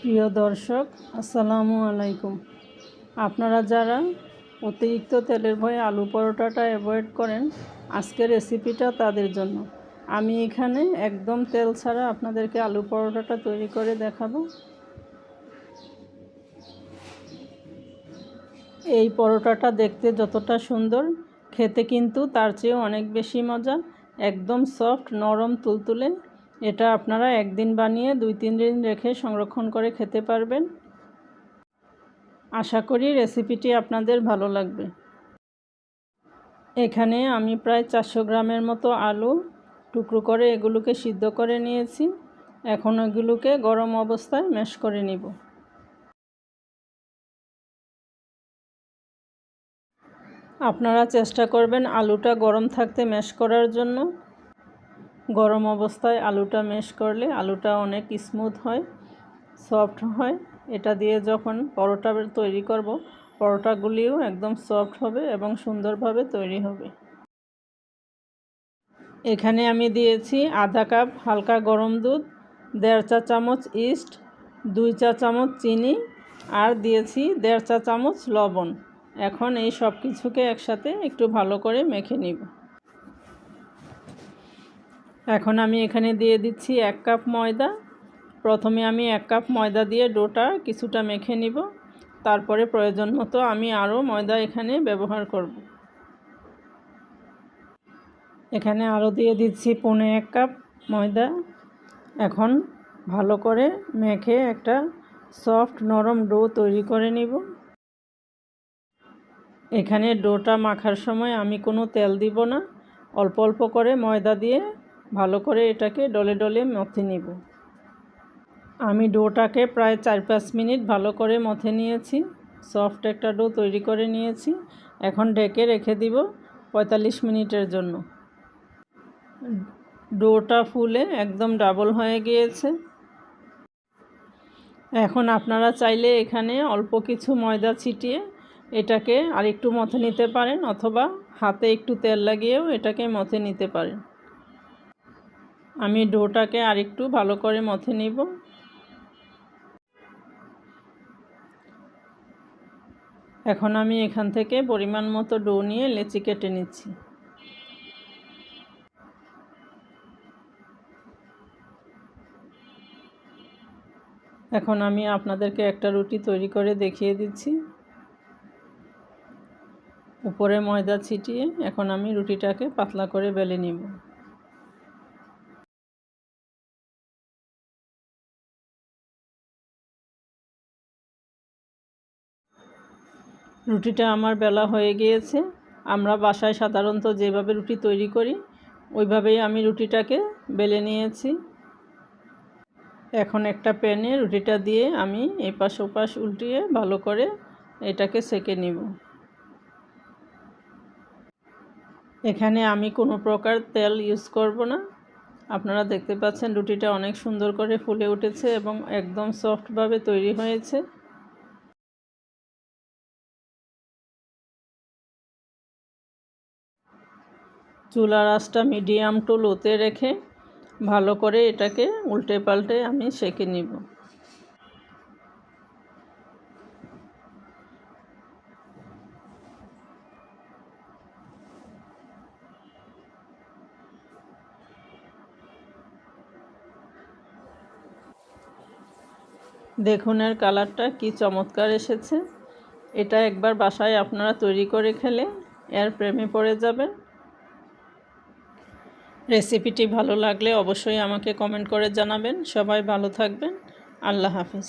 প্রিয় দর্শক, আসসালামু আলাইকুম। আপনারা যারা অতিরিক্ত তেলের ভয়ে আলু পরোটাটা অ্যাভয়েড করেন, আজকের রেসিপিটা তাদের জন্য। আমি এখানে একদম তেল ছাড়া আপনাদেরকে আলু পরোটাটা তৈরি করে দেখাবো। এই পরোটাটা দেখতে যতটা সুন্দর, খেতে কিন্তু তার চেয়েও অনেক বেশি মজা। একদম সফট, নরম, তুলতুলে। এটা আপনারা একদিন বানিয়ে 2-3 দিন রেখে সংরক্ষণ করে খেতে পারবেন। আশা করি রেসিপিটি আপনাদের ভালো লাগবে। এখানে আমি প্রায় 400 গ্রামের মতো আলু টুকরো করে এগুলোকে সিদ্ধ করে নিয়েছি। এখন এগুলোকে গরম অবস্থায় ম্যাশ করে নিব। আপনারা চেষ্টা করবেন আলুটা গরম থাকতে ম্যাশ করার জন্য। গরম অবস্থায় আলুটা ম্যাশ করলে আলুটা অনেক স্মুথ হয়, সফট হয়। এটা দিয়ে যখন পরোটা তৈরি করব, পরোটাগুলিও একদম সফট হবে এবং সুন্দরভাবে তৈরি হবে। এখানে আমি দিয়েছি আধা কাপ হালকা গরম দুধ, 1.5 চা চামচ ইস্ট, 2 চা চামচ চিনি আর দিয়েছি 1.5 চা চামচ লবণ। এখন এই সব কিছুকে একসাথে একটু ভালো করে মেখে নিব। এখন আমি এখানে দিয়ে দিচ্ছি 1 কাপ ময়দা। প্রথমে আমি 1 কাপ ময়দা দিয়ে ডোটা কিছুটা মেখে নিব। তারপরে প্রয়োজন মতো আমি আরও ময়দা এখানে ব্যবহার করব। এখানে আরও দিয়ে দিচ্ছি 1.25 কাপ ময়দা। এখন ভালো করে মেখে একটা সফট নরম ডো তৈরি করে নিব। এখানে ডোটা মাখার সময় আমি কোনো তেল দিব না, অল্প অল্প করে ময়দা দিয়ে ভালো করে এটাকে ডলে ডলে মথে নিব। আমি ডোটাকে প্রায় 4-5 মিনিট ভালো করে মথে নিয়েছি। সফট একটা ডো তৈরি করে নিয়েছি। এখন ঢেকে রেখে দিব 45 মিনিটের জন্য। ডোটা ফুলে একদম ডাবল হয়ে গিয়েছে। এখন আপনারা চাইলে এখানে অল্প কিছু ময়দা ছিটিয়ে এটাকে আরেকটু মথে নিতে পারেন, অথবা হাতে একটু তেল লাগিয়েও এটাকে মথে নিতে পারেন। আমি ডোটাকে আরেকটু ভালো করে মথে নিব। এখন আমি এখান থেকে পরিমাণ মতো ডো নিয়ে লেচি কেটে নিচ্ছি। এখন আমি আপনাদেরকে একটা রুটি তৈরি করে দেখিয়ে দিচ্ছি। উপরে ময়দা ছিটিয়ে এখন আমি রুটিটাকে পাতলা করে বেলে নিব। রুটিটা আমার বেলা হয়ে গিয়েছে। আমরা বাসায় সাধারণত যেভাবে রুটি তৈরি করি ওইভাবেই আমি রুটিটাকে বেলে নিয়েছি। এখন একটা প্যানে রুটিটা দিয়ে আমি এপাশ ওপাশ উল্টিয়ে ভালো করে এটাকে সেঁকে নিব। এখানে আমি কোনো প্রকার তেল ইউজ করব না। আপনারা দেখতে পাচ্ছেন রুটিটা অনেক সুন্দর করে ফুলে উঠেছে এবং একদম সফটভাবে তৈরি হয়েছে। চুলার আঁচটা মিডিয়াম টু লোতে রেখে ভালো করে এটাকে উল্টে পাল্টে আমি সেঁকে নিব। দেখুন এর কালারটা কি চমৎকার এসেছে। এটা একবার বাসায় আপনারা তৈরি করে খেলে এর প্রেমে পড়ে যাবেন। রেসিপিটি ভালো লাগলে অবশ্যই আমাকে কমেন্ট করে জানাবেন। সবাই ভালো থাকবেন। আল্লাহ হাফেজ।